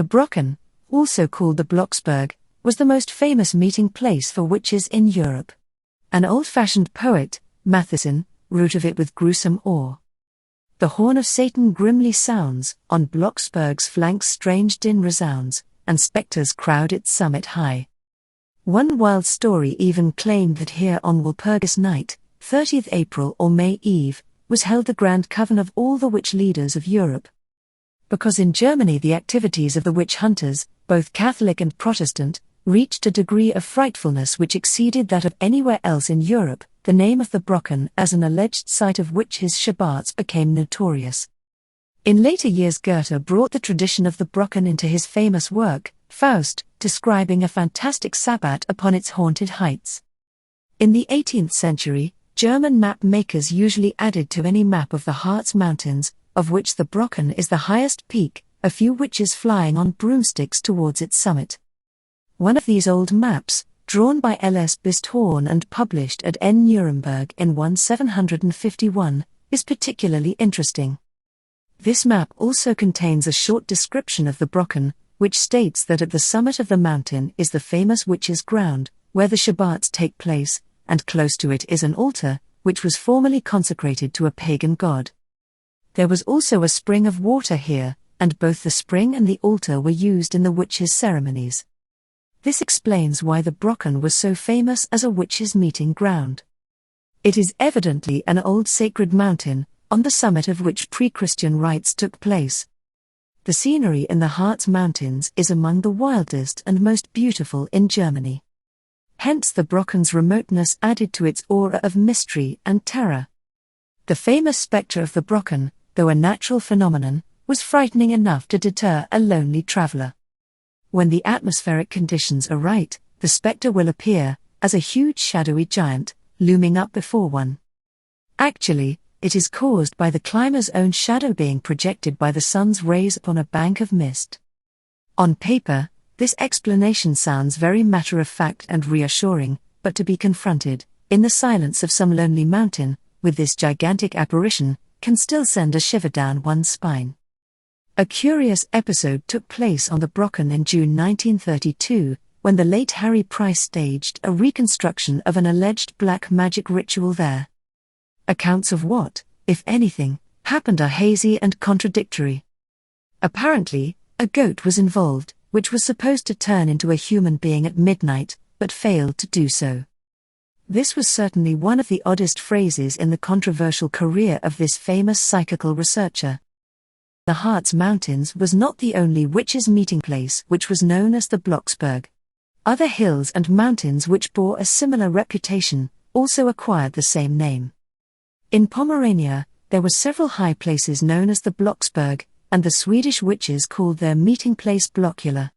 The Brocken, also called the Blocksberg, was the most famous meeting place for witches in Europe. An old-fashioned poet, Matthison, wrote of it with gruesome awe. The horn of Satan grimly sounds, on Blocksberg's flanks strange din resounds, and specters crowd its summit high. One wild story even claimed that here on Walpurgis Night, 30th April or May Eve, was held the Grand Coven of all the witch leaders of Europe. Because in Germany the activities of the witch hunters, both Catholic and Protestant, reached a degree of frightfulness which exceeded that of anywhere else in Europe, the name of the Brocken as an alleged site of witches' Sabbats became notorious. In later years Goethe brought the tradition of the Brocken into his famous work, Faust, describing a fantastic Sabbat upon its haunted heights. In the 18th century, German map makers usually added to any map of the Harz Mountains, of which the Brocken is the highest peak, a few witches flying on broomsticks towards its summit. One of these old maps, drawn by L.S. Bisthorn and published at N. Nuremberg in 1751, is particularly interesting. This map also contains a short description of the Brocken, which states that at the summit of the mountain is the famous witches' ground, where the Sabbats take place, and close to it is an altar, which was formerly consecrated to a pagan god. There was also a spring of water here, and both the spring and the altar were used in the witches' ceremonies. This explains why the Brocken was so famous as a witches' meeting ground. It is evidently an old sacred mountain, on the summit of which pre-Christian rites took place. The scenery in the Harz Mountains is among the wildest and most beautiful in Germany. Hence the Brocken's remoteness added to its aura of mystery and terror. The famous spectre of the Brocken, though a natural phenomenon, was frightening enough to deter a lonely traveler. When the atmospheric conditions are right, the spectre will appear, as a huge shadowy giant, looming up before one. Actually, it is caused by the climber's own shadow being projected by the sun's rays upon a bank of mist. On paper, this explanation sounds very matter-of-fact and reassuring, but to be confronted, in the silence of some lonely mountain, with this gigantic apparition, can still send a shiver down one's spine. A curious episode took place on the Brocken in June 1932, when the late Harry Price staged a reconstruction of an alleged black magic ritual there. Accounts of what, if anything, happened are hazy and contradictory. Apparently, a goat was involved, which was supposed to turn into a human being at midnight, but failed to do so. This was certainly one of the oddest phrases in the controversial career of this famous psychical researcher. The Harz Mountains was not the only witches' meeting place which was known as the Blocksberg. Other hills and mountains which bore a similar reputation also acquired the same name. In Pomerania, there were several high places known as the Blocksberg, and the Swedish witches called their meeting place Blockula.